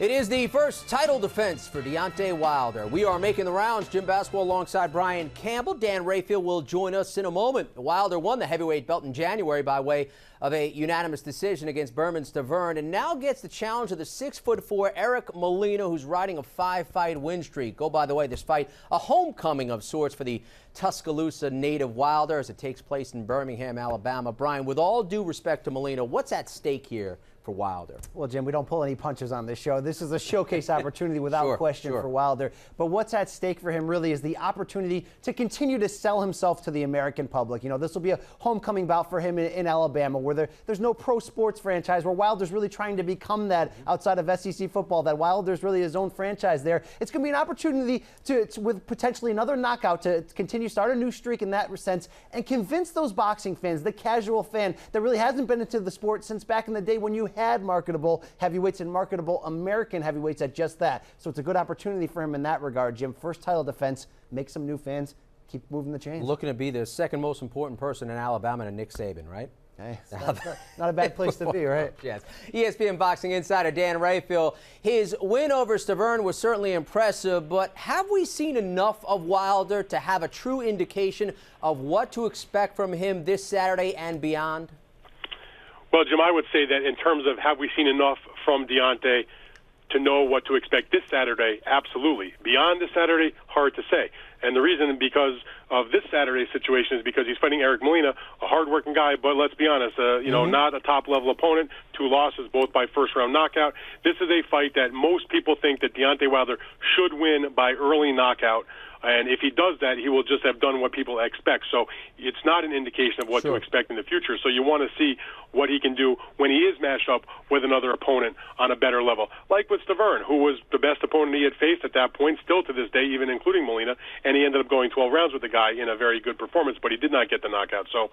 It is the first title defense for Deontay Wilder. We are making the rounds. Jim Basketball alongside Brian Campbell. Dan Rayfield will join us in a moment. Wilder won the heavyweight belt in January by way of a unanimous decision against Stavern, and now gets the challenge of the 6'4" Eric Molina, who's riding a 5-fight win streak. Oh, by the way, this fight, a homecoming of sorts for the Tuscaloosa native Wilder as it takes place in Birmingham, Alabama. Brian, with all due respect to Molina, what's at stake here for Wilder? Well, Jim, we don't pull any punches on this show. This is a showcase opportunity without question for Wilder. But what's at stake for him really is the opportunity to continue to sell himself to the American public. You know, this will be a homecoming bout for him in Alabama, where there's no pro sports franchise, where Wilder's really trying to become that outside of SEC football, that Wilder's really his own franchise there. It's going to be an opportunity to with potentially another knockout, to continue, start a new streak in that sense, and convince those boxing fans, the casual fan that really hasn't been into the sport since back in the day when you had marketable heavyweights and marketable American heavyweights at just that. So it's a good opportunity for him in that regard, Jim. First title defense, make some new fans, keep moving the chains. Looking to be the second most important person in Alabama to Nick Saban, right? Hey, not a bad place to be, right? Yes. ESPN Boxing Insider Dan Rayfield. His win over Stavern was certainly impressive, but have we seen enough of Wilder to have a true indication of what to expect from him this Saturday and beyond? Well, Jim, I would say that in terms of have we seen enough from Deontay to know what to expect this Saturday, absolutely. Beyond this Saturday, hard to say. And the reason because of this Saturday situation is because he's fighting Eric Molina, a hard-working guy, but let's be honest, not a top-level opponent, 2 losses, both by first-round knockout. This is a fight that most people think that Deontay Wilder should win by early knockout. And if he does that, he will just have done what people expect. So it's not an indication of what to expect in the future. So you want to see what he can do when he is matched up with another opponent on a better level. Like with Stavern, who was the best opponent he had faced at that point, still to this day, even including Molina. And he ended up going 12 rounds with the guy in a very good performance, but he did not get the knockout. So,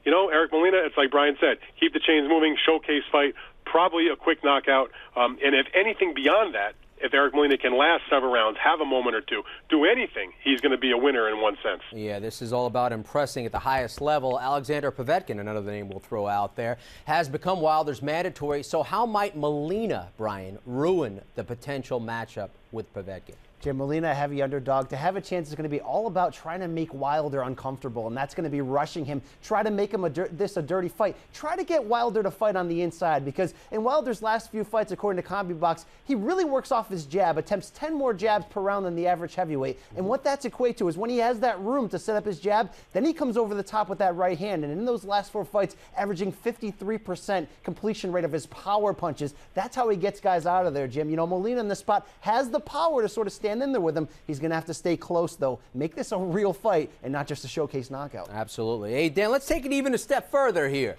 Eric Molina, it's like Brian said, keep the chains moving, showcase fight, probably a quick knockout. And if anything beyond that, if Eric Molina can last several rounds, have a moment or two, do anything, he's going to be a winner in one sense. Yeah, this is all about impressing at the highest level. Alexander Povetkin, another name we'll throw out there, has become Wilder's mandatory. So how might Molina, Brian, ruin the potential matchup with Povetkin? Jim, Molina, a heavy underdog. To have a chance is going to be all about trying to make Wilder uncomfortable, and that's going to be rushing him. Try to make him a dirty fight. Try to get Wilder to fight on the inside, because in Wilder's last few fights, according to CombiBox, he really works off his jab, attempts 10 more jabs per round than the average heavyweight. And what that's equate to is when he has that room to set up his jab, then he comes over the top with that right hand. And in those last 4 fights, averaging 53% completion rate of his power punches. That's how he gets guys out of there, Jim. Molina in the spot has the power to sort of stand in there with him. He's going to have to stay close, though. Make this a real fight and not just a showcase knockout. Absolutely. Hey, Dan, let's take it even a step further here.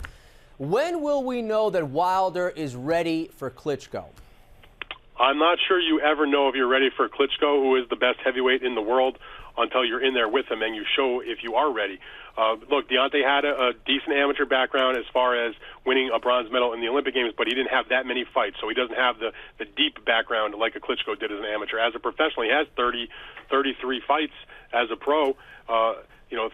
When will we know that Wilder is ready for Klitschko? I'm not sure you ever know if you're ready for Klitschko, who is the best heavyweight in the world, until you're in there with him and you show if you are ready. Look, Deontay had a decent amateur background as far as winning a bronze medal in the Olympic Games, but he didn't have that many fights, so he doesn't have the deep background like a Klitschko did as an amateur. As a professional, he has 33 fights as a pro,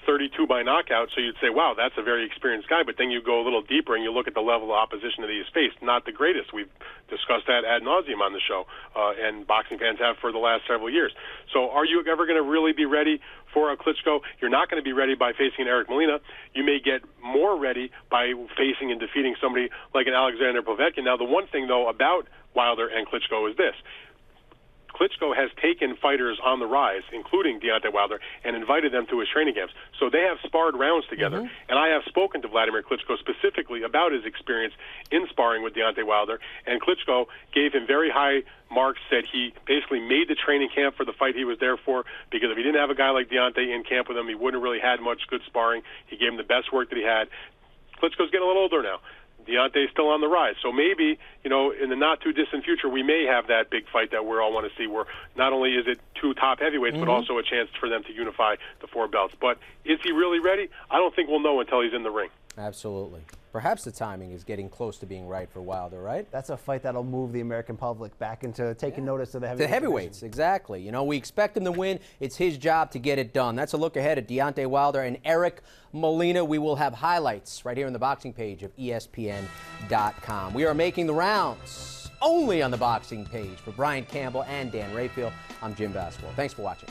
32 by knockout, so you'd say, wow, that's a very experienced guy, but then you go a little deeper and you look at the level of opposition that he has faced. Not the greatest. We've discussed that ad nauseum on the show, and boxing fans have for the last several years. So are you ever going to really be ready for a Klitschko? You're not going to be ready by facing an Eric Molina. You may get more ready by facing and defeating somebody like an Alexander Povetkin. Now, the one thing, though, about Wilder and Klitschko is this. Klitschko has taken fighters on the rise, including Deontay Wilder, and invited them to his training camps. So they have sparred rounds together. And I have spoken to Vladimir Klitschko specifically about his experience in sparring with Deontay Wilder. And Klitschko gave him very high marks, said he basically made the training camp for the fight he was there for, because if he didn't have a guy like Deontay in camp with him, he wouldn't have really had much good sparring. He gave him the best work that he had. Klitschko's getting a little older now. Deontay's still on the rise. So maybe, in the not-too-distant future, we may have that big fight that we all want to see, where not only is it 2 top heavyweights, but also a chance for them to unify the 4 belts. But is he really ready? I don't think we'll know until he's in the ring. Absolutely. Perhaps the timing is getting close to being right for Wilder, right? That's a fight that'll move the American public back into taking notice of the heavyweights. The heavyweights, exactly. We expect him to win. It's his job to get it done. That's a look ahead at Deontay Wilder and Eric Molina. We will have highlights right here on the boxing page of ESPN.com. We are making the rounds. only on the boxing page. For Brian Campbell and Dan Rayfield, I'm Jim Baswell. Thanks for watching.